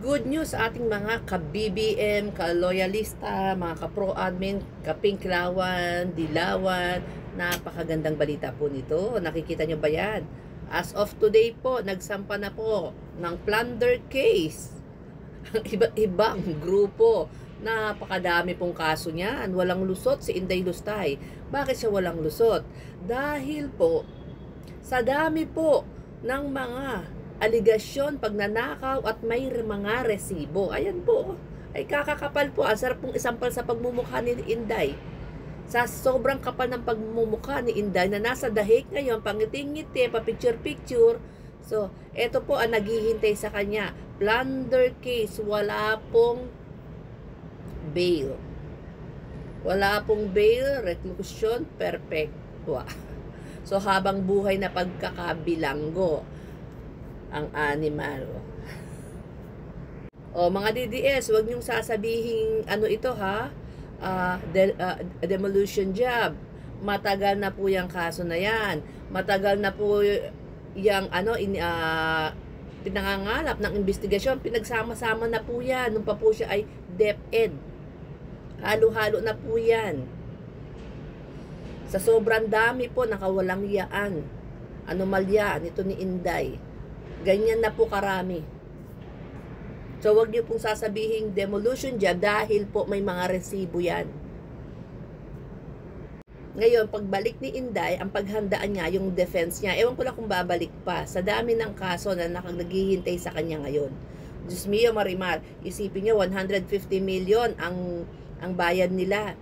Good news sa ating mga ka-BBM, ka-loyalista, mga ka-pro-admin, ka-pinklawan, dilawan. Napakagandang balita po nito. Nakikita nyo ba yan? As of today po, nagsampa na po ng plunder case. Ang iba-ibang grupo. Napakadami pong kaso niyan. Walang lusot si Inday Lustay. Bakit siya walang lusot? Dahil po, sa dami po ng mga aligasyon, pagnanakaw at may mga resibo. Ayan po. Ay kakakapal po. Ang sarap pong isampal sa pagmumukha ni Inday. Sa sobrang kapal ng pagmumukha ni Inday na nasa dahig ngayon, pangiting-ngiti, pa-picture-picture. So, eto po ang naghihintay sa kanya. Plunder case. Wala pong bail. Wala pong bail, reclusion perpetua. So, habang buhay na pagkakabilanggo ang animal. O mga DDS, wag niyong sasabihin ano ito ha, demolition job. Matagal na po yung kaso na yan. Matagal na po yung pinangangalap ng investigasyon. Pinagsama-sama na po yan. Nung pa po siya ay DepEd. Halo-halo na po yan. Sa sobrang dami po, nakawalang yaan. Anomalya nito ni Inday. Ganyan na po karami. So, wag niyo pong sasabihin demolition job dahil po may mga resibo yan. Ngayon, pagbalik ni Inday, ang paghandaan niya, yung defense niya, ewan ko lang kung babalik pa sa dami ng kaso na naghihintay sa kanya ngayon. Diyos mio, Marimar, isipin niyo, 150 million ang bayad nila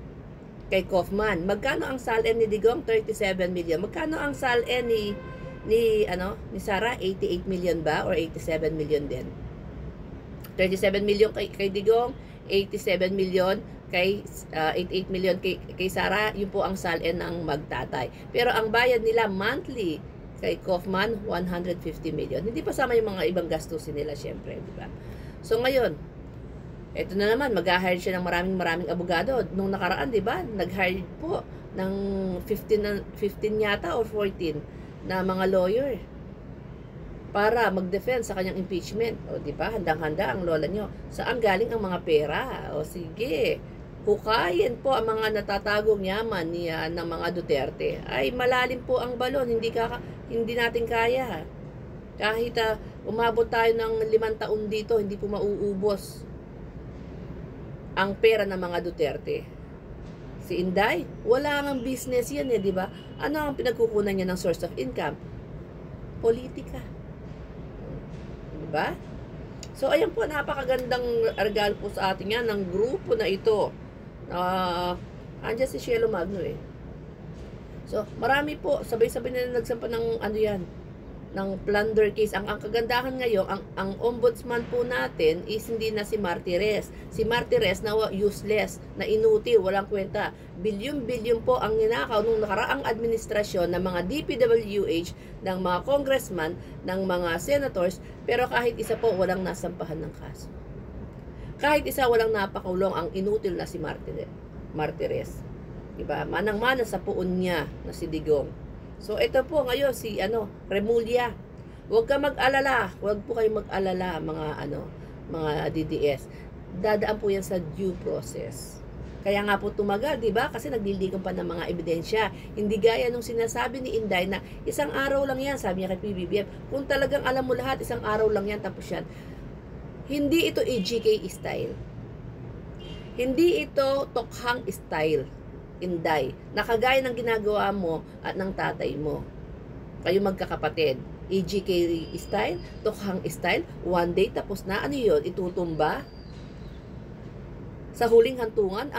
kay Kaufman. Magkano ang SALN ni Digong? 37 million. Magkano ang SALN ni Sara? 88 million ba? Or 87 million din? 37 million kay Digong, 87 million kay 88 million kay Sara. Yun po ang SALN ng magtatay. Pero ang bayad nila monthly kay Kaufman, 150 million. Hindi pa sama yung mga ibang gastusin nila, syempre, di ba? So ngayon, eto na naman, mag-hire siya ng maraming abogado. Nung nakaraan, di ba? Nag-hire po ng 15 yata or 14 na mga lawyer para mag-defend sa kanyang impeachment. O di ba? Handang-handa ang lola nyo. Saan galing ang mga pera? O sige, hukayin po ang mga natatagong yaman niya ng mga Duterte. Ay malalim po ang balon, hindi natin kaya. Kahit umabot tayo ng 5 taon dito, hindi po mauubos ang pera ng mga Duterte. Si Inday, wala nang business yan di ba? Ano ang pinagkukunan niya ng source of income? Politika. Di ba? So, ayan po, napakagandang regalo po sa atin yan ng grupo na ito. Andiyan si Cielo Magno So, marami po, sabay-sabay na nagsampa ng ng plunder case. Ang kagandahan ngayon, ang ombudsman po natin is hindi na si Martires. Si Martires na useless, na inutil, walang kwenta. Bilyon-bilyon po ang ninakaw nung nakaraang administrasyon ng mga DPWH, ng mga congressman, ng mga senators, pero kahit isa po walang nasampahan ng kaso. Kahit isa walang napakulong ang inutil na si Martires. Diba? Manang-mana sa puon niya na si Digong. So, ito po ngayon si Remulla. Huwag ka mag-alala. Huwag po kayo mag-alala mga DDS. Dadaan po yan sa due process. Kaya nga po tumagal, di ba? Kasi naglilikom pa ng mga ebidensya. Hindi gaya nung sinasabi ni Inday na isang araw lang yan, sabi niya kay PBBM. Kung talagang alam mo lahat, isang araw lang yan, tapos yan. Hindi ito EGK style. Hindi ito tokhang style. Inday, nakagaya ng ginagawa mo at ng tatay mo. Kayo magkakapatid. EGK style, tokhang style, one day tapos na. Ano yun? Itutumba? Sa huling hantungan,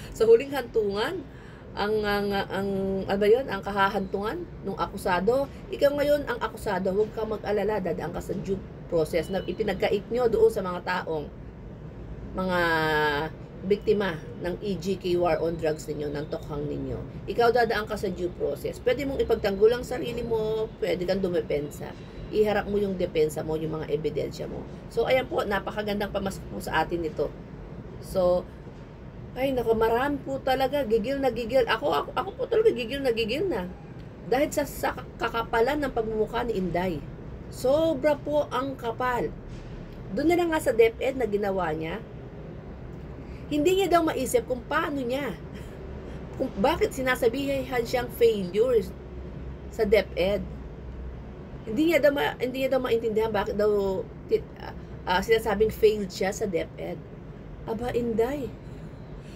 sa huling hantungan, ano ba yun? Ang kahahantungan ng akusado. Ikaw ngayon ang akusado, huwag ka mag-alala, dadaan ka sa due process na ipinagkait nyo doon sa mga taong, mga biktima ng EGK war on drugs ninyo, ng tokhang ninyo. Ikaw dadaan ka sa due process. Pwede mong ipagtanggol ang sarili mo, pwede kang dumepensa. Iharap mo yung depensa mo, yung mga ebidensya mo. So, ayan po, napakagandang pamasok po sa atin ito. So, ay nako, marami po talaga, gigil na gigil. Ako po talaga gigil na gigil na. Dahil sa kakapalan ng pagmumukha ni Inday. Sobra po ang kapal. Doon na lang nga sa DepEd na ginawa niya, hindi niya daw maisip kung paano niya, kung bakit sinasabihan siyang failures sa DepEd. Hindi niya daw maintindihan bakit daw sinasabing failed siya sa DepEd. Aba, Inday,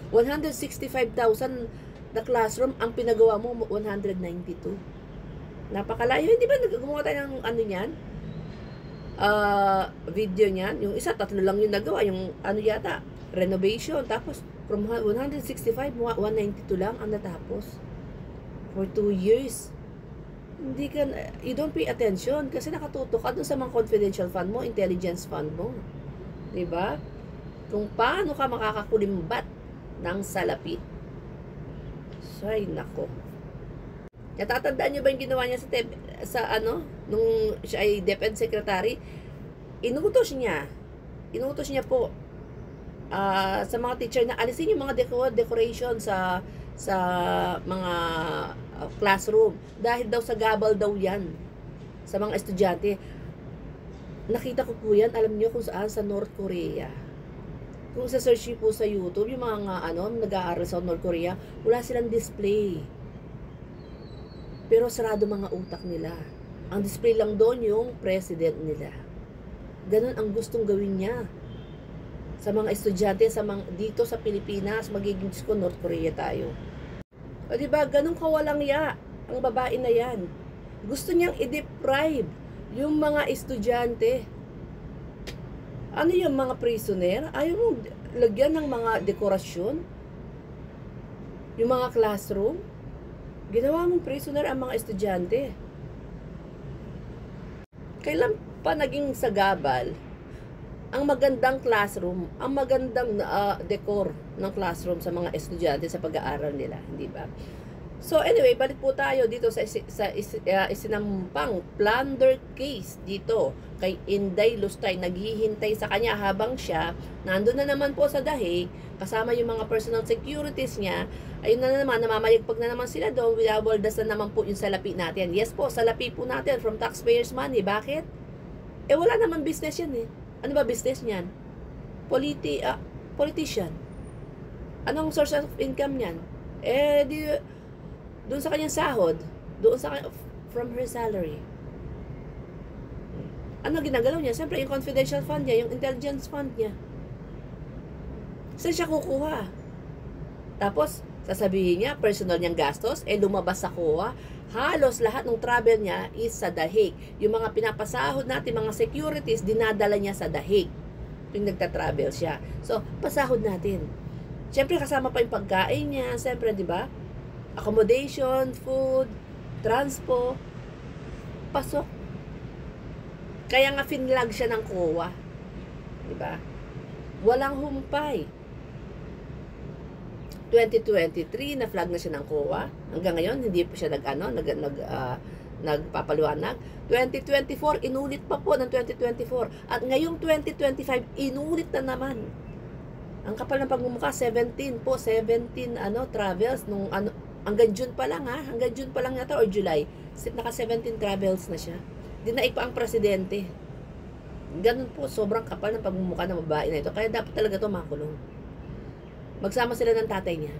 165,000 na classroom, ang pinagawa mo 192. Napakalayo. Hindi ba gumawa tayo ng ano niyan? Video niyan. Yung isa, 3 lang yung nagawa. Yung ano yata, renovation. Tapos, from 165, 192 lang ang natapos. For 2 years. Hindi ka, you don't pay attention kasi nakatutok ka dun sa mga confidential fund mo, intelligence fund mo. Diba? Kung paano ka makakakulimbat ng salapi. Ay, nako. Natatandaan niyo ba yung ginawa niya nung siya ay DepEd Secretary? Inutos niya po sa mga teacher na alisin yung mga decoration sa mga classroom. Dahil daw sa gabal daw yan sa mga estudyante. Nakita ko po yan, alam niyo kung saan, sa North Korea. Kung sa-search niyo po sa YouTube, yung mga nag-aaral sa North Korea, wala silang display. Pero sarado mga utak nila. Ang display lang doon yung president nila. Ganon ang gustong gawin niya sa mga estudyante dito sa Pilipinas. Magiging North Korea tayo. O diba, ganon kawalang ya ang babae na yan. Gusto niyang i-deprive yung mga estudyante. Ano yung mga prisoner? Ayaw mo lagyan ng mga dekorasyon? Yung mga classroom? Ginawa mong prisoner ang mga estudyante. Kailan pa naging sagabal ang magandang classroom, ang magandang decor ng classroom sa mga estudyante sa pag-aaral nila, hindi ba? So anyway, balik po tayo dito sa isinampang plunder case dito kay Inday Lustay. Naghihintay sa kanya habang siya nandun na naman po sa dahig kasama yung mga personal securities niya. Ayun na naman, namamayagpag na naman sila doon. Winawaldas na naman po yung salapi natin. Yes po, salapi po natin from taxpayers money. Bakit? Wala naman business yan eh. Ano ba business niyan? Politician. Anong source of income niyan? Doon sa kanyang sahod, from her salary. Ano ginagalaw niya? Siyempre, yung confidential fund niya, yung intelligence fund niya. Saan siya kukuha? Tapos, sasabihin niya, personal niyang gastos, lumabas sa kuha. Halos lahat ng travel niya is sa dahig. Yung mga pinapasahod natin, mga securities, dinadala niya sa dahig. Yung nagta-travel siya. So, pasahod natin. Siyempre, kasama pa yung pagkain niya. Siyempre, di ba? Accommodation, food, transpo, pasok. Kaya nga finlag siya ng COA. Diba? Walang humpay. 2023, na-flag na siya ng COA. Hanggang ngayon, hindi pa siya nagpapaliwanag. 2024, inulit pa po ng 2024. At ngayong 2025, inulit na naman. Ang kapal ng pagmumukha, 17 travels nung hanggang June pa lang hanggang June pa lang yata or July. Naka 17 travels na siya. Dinaig pa ang presidente. Ganun po, sobrang kapal ng pagmumukha ng babae na ito. Kaya dapat talaga ito makulong. Magsama sila ng tatay niya.